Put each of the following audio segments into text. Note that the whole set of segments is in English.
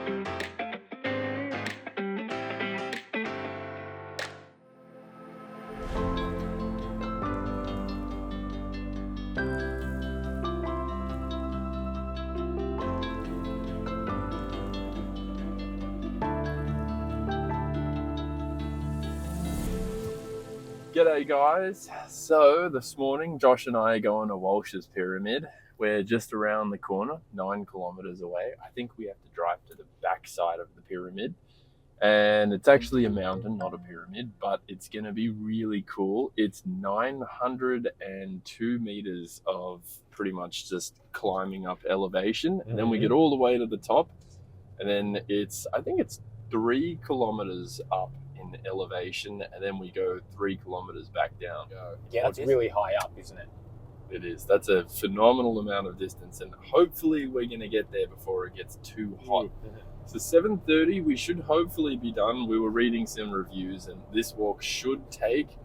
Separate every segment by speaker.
Speaker 1: G'day guys, so this morning Josh and I are going to Walshs Pyramid. We're just around the corner, 9 kilometers away. I think we have to drive to the back side of the pyramid, and it's actually a mountain, not a pyramid, but it's going to be really cool. It's 902 meters of pretty much just climbing up elevation, and then we get all the way to the top, and then I think it's 3 kilometers up in elevation, and then we go 3 kilometers back down.
Speaker 2: Yeah, that's really high up, isn't it?
Speaker 1: It is. That's a phenomenal amount of distance, and hopefully we're going to get there before it gets too hot. So 7:30 we should hopefully be done. We were reading some reviews, and this walk should take,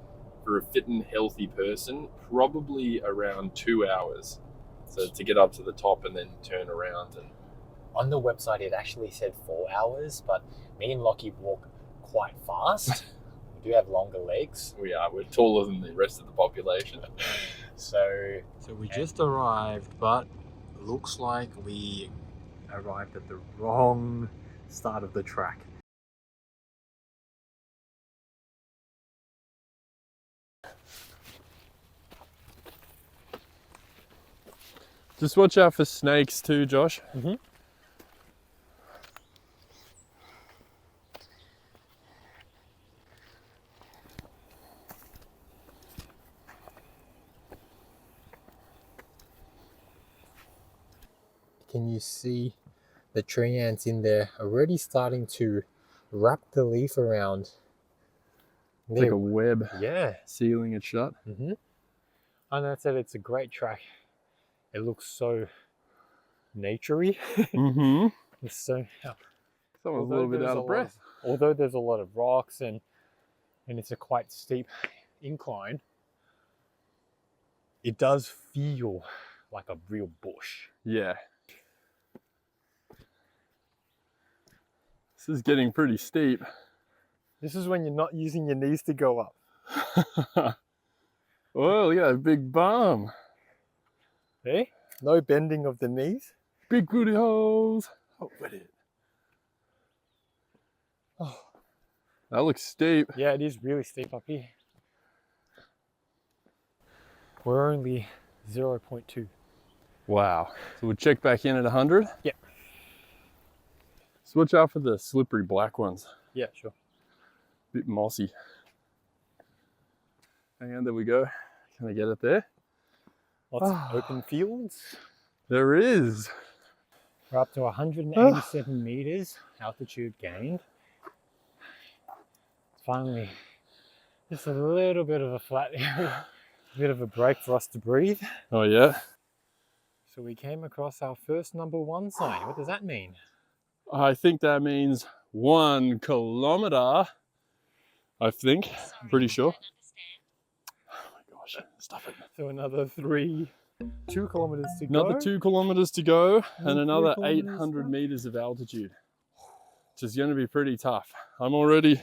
Speaker 1: for a fit and healthy person, probably around 2 hours. So to get up to the top and then turn around. And
Speaker 2: on the website it actually said 4 hours, but me and Locky walk quite fast. We do have longer legs.
Speaker 1: We're taller than the rest of the population.
Speaker 2: So we just arrived, but looks like we arrived at the wrong start of the track.
Speaker 1: Just watch out for snakes too, Josh.
Speaker 2: Can you see the tree ants in there already starting to wrap the leaf around?
Speaker 1: It's like a web.
Speaker 2: Yeah.
Speaker 1: Sealing it shut.
Speaker 2: And that said, it's a great track. It looks so naturey. It's so.
Speaker 1: Someone's a little bit out of breath.
Speaker 2: Although there's a lot of rocks and it's a quite steep incline, it does feel like a real bush.
Speaker 1: Yeah. This is getting pretty steep.
Speaker 2: This is when you're not using your knees to go up.
Speaker 1: Well, yeah, big bum.
Speaker 2: Hey, no bending of the knees.
Speaker 1: Big booty holes. Oh, wet it.
Speaker 2: Oh,
Speaker 1: that looks steep.
Speaker 2: yeah, it is really steep up here. We're only 0.2.
Speaker 1: Wow. So we'll check back in at 100?
Speaker 2: Yep.
Speaker 1: So watch out for the slippery black ones.
Speaker 2: Yeah, sure.
Speaker 1: Bit mossy. Hang on, there we go. Can I get it there?
Speaker 2: Lots of open fields.
Speaker 1: There is.
Speaker 2: We're up to 187 meters altitude gained. Finally, just a little bit of a flat area, a bit of a break for us to breathe.
Speaker 1: Oh yeah.
Speaker 2: So we came across our first #1 sign. What does that mean?
Speaker 1: I think that means 1 kilometer. I think. I'm pretty sure. Oh my gosh, stop it.
Speaker 2: So another 2 kilometers to go.
Speaker 1: Another 2 kilometers to go, and another 800 meters of altitude, which is going to be pretty tough. I'm already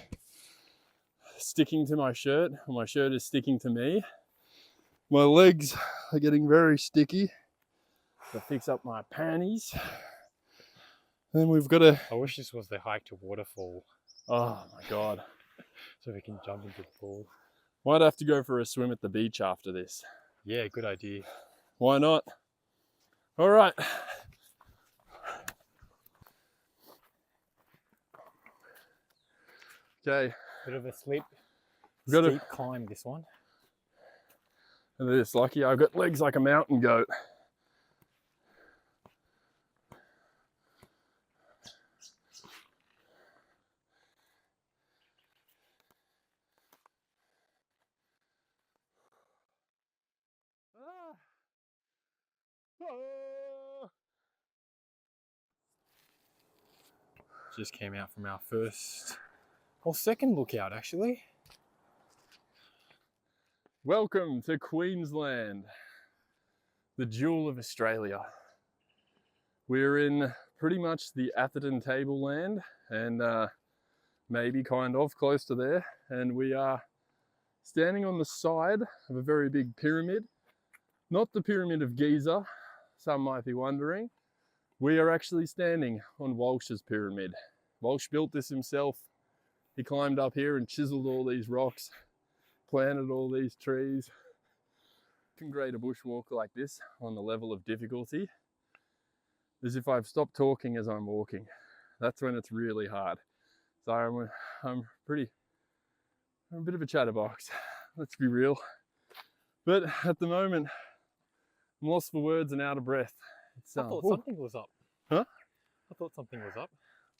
Speaker 1: sticking to my shirt. My shirt is sticking to me. My legs are getting very sticky. So fix up my panties. And then we've got to...
Speaker 2: I wish this was the hike to waterfall.
Speaker 1: Oh my God.
Speaker 2: So we can jump into the pool.
Speaker 1: Might have to go for a swim at the beach after this.
Speaker 2: Yeah, good idea.
Speaker 1: Why not? All right. Okay.
Speaker 2: Bit of a steep climb, this one.
Speaker 1: And this, Lucky, I've got legs like a mountain goat.
Speaker 2: Just came out from our second lookout actually.
Speaker 1: Welcome to Queensland, the jewel of Australia. We're in pretty much the Atherton tableland, and maybe kind of close to there. And we are standing on the side of a very big pyramid. Not the Pyramid of Giza, some might be wondering. We are actually standing on Walsh's Pyramid. Walsh built this himself. He climbed up here and chiseled all these rocks, planted all these trees. You can grade a bushwalk like this on the level of difficulty as if I've stopped talking as I'm walking. That's when it's really hard. So I'm a bit of a chatterbox, let's be real. But at the moment, I'm lost for words and out of breath.
Speaker 2: I thought something was up.
Speaker 1: Huh?
Speaker 2: I thought something was up.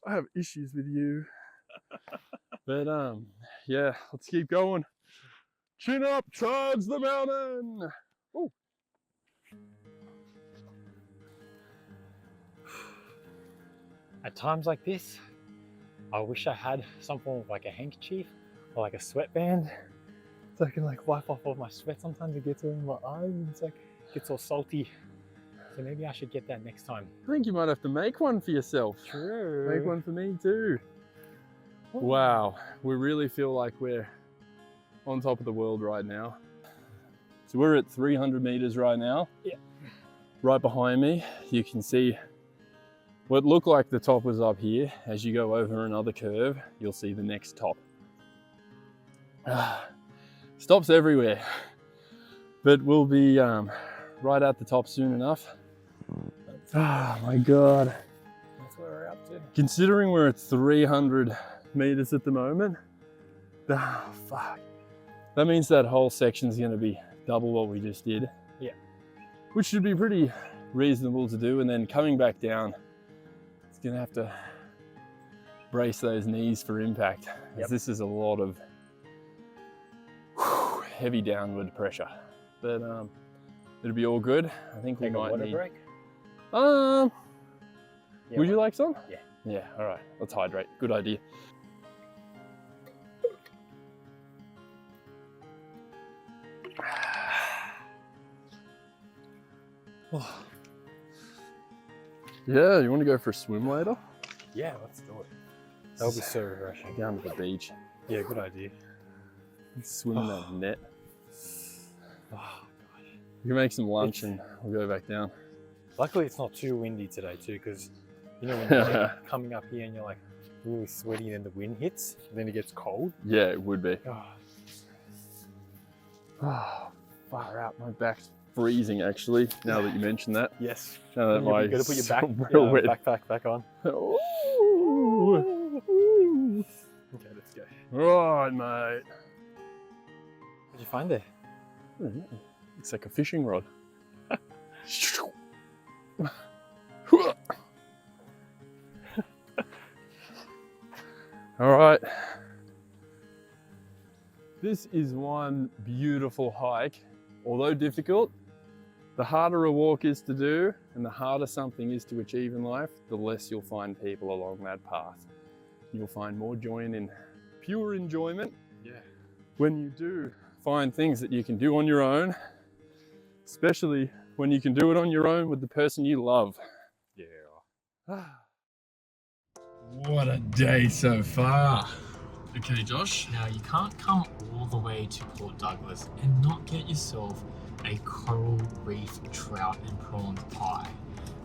Speaker 1: I have issues with you. But yeah, let's keep going. Chin up towards the mountain. Ooh.
Speaker 2: At times like this, I wish I had some form of like a handkerchief or like a sweatband, so I can like wipe off all my sweat. Sometimes it gets in my eyes and it's like, it gets all salty. So maybe I should get that next time.
Speaker 1: I think you might have to make one for yourself.
Speaker 2: True.
Speaker 1: Make one for me too. Ooh. Wow, we really feel like we're on top of the world right now. So we're at 300 meters right now.
Speaker 2: Yeah.
Speaker 1: Right behind me, you can see what looked like the top was up here. As you go over another curve, you'll see the next top. Stops everywhere, but we'll be right at the top soon enough. Oh my God.
Speaker 2: That's where we're up to.
Speaker 1: Considering we're at 300 meters at the moment, fuck. That means that whole section is going to be double what we just did.
Speaker 2: Yeah.
Speaker 1: Which should be pretty reasonable to do. And then coming back down, it's going to have to brace those knees for impact. Yep. This is a lot of heavy downward pressure. But it'll be all good. I think we might need...
Speaker 2: break?
Speaker 1: Yeah, would you like some?
Speaker 2: Yeah.
Speaker 1: Yeah, all right. Let's hydrate. Good idea. Yeah, you want to go for a swim later?
Speaker 2: Yeah, let's do it. That'll be so refreshing.
Speaker 1: Down to the beach.
Speaker 2: Yeah, good idea.
Speaker 1: Swim in that net.
Speaker 2: Oh, gosh.
Speaker 1: You can make some lunch and we'll go back down.
Speaker 2: Luckily, it's not too windy today too, because you know when you're like coming up here and you're like really sweaty and then the wind hits, and then it gets cold.
Speaker 1: Yeah, it would be.
Speaker 2: Oh,
Speaker 1: far out. My back's freezing actually, now that you mention that.
Speaker 2: Yes.
Speaker 1: Now that
Speaker 2: you gotta put your backpack back on.
Speaker 1: Ooh.
Speaker 2: Okay, let's go.
Speaker 1: Right, mate.
Speaker 2: What'd you find there?
Speaker 1: Looks like a fishing rod. All right. This is one beautiful hike. Although difficult, the harder a walk is to do and the harder something is to achieve in life, the less you'll find people along that path. You'll find more joy in pure enjoyment.
Speaker 2: Yeah. When
Speaker 1: you do find things that you can do on your own, especially when you can do it on your own with the person you love.
Speaker 2: Yeah.
Speaker 1: What a day so far. Okay, Josh.
Speaker 2: Now you can't come all the way to Port Douglas and not get yourself a coral reef trout and prawns pie.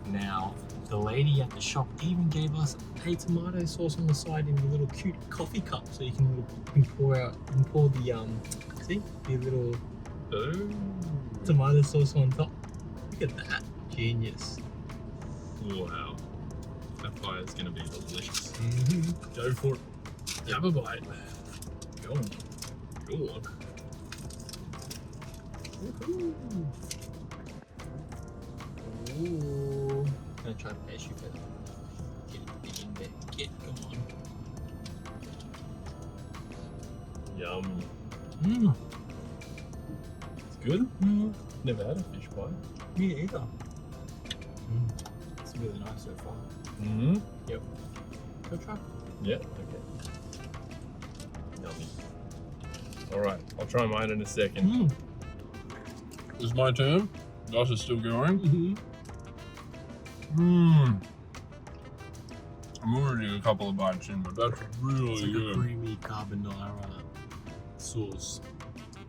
Speaker 2: Now, the lady at the shop even gave us a tomato sauce on the side in a little cute coffee cup, so you can pour the the little tomato sauce on top. Look at that, genius!
Speaker 1: Wow, that pie is gonna be delicious.
Speaker 2: Go for it.
Speaker 1: Have a bite. Go on. Go on.
Speaker 2: Ooh. I'm gonna try to pace you better. Get in there. Come on.
Speaker 1: Yum. It's good. Never had a fish pie.
Speaker 2: Me either. It's really nice so far. Yep. Go try.
Speaker 1: Yeah, okay. Yummy. Alright, I'll try mine in a second. It's my turn. Josh is still going. I'm already a couple of bites in, but that's really
Speaker 2: It's like
Speaker 1: good.
Speaker 2: a creamy carbonara sauce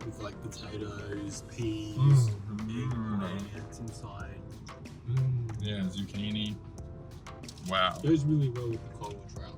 Speaker 2: with like potatoes, peas, eggplants inside.
Speaker 1: Yeah, zucchini. Wow.
Speaker 2: Goes really well with the coral trout.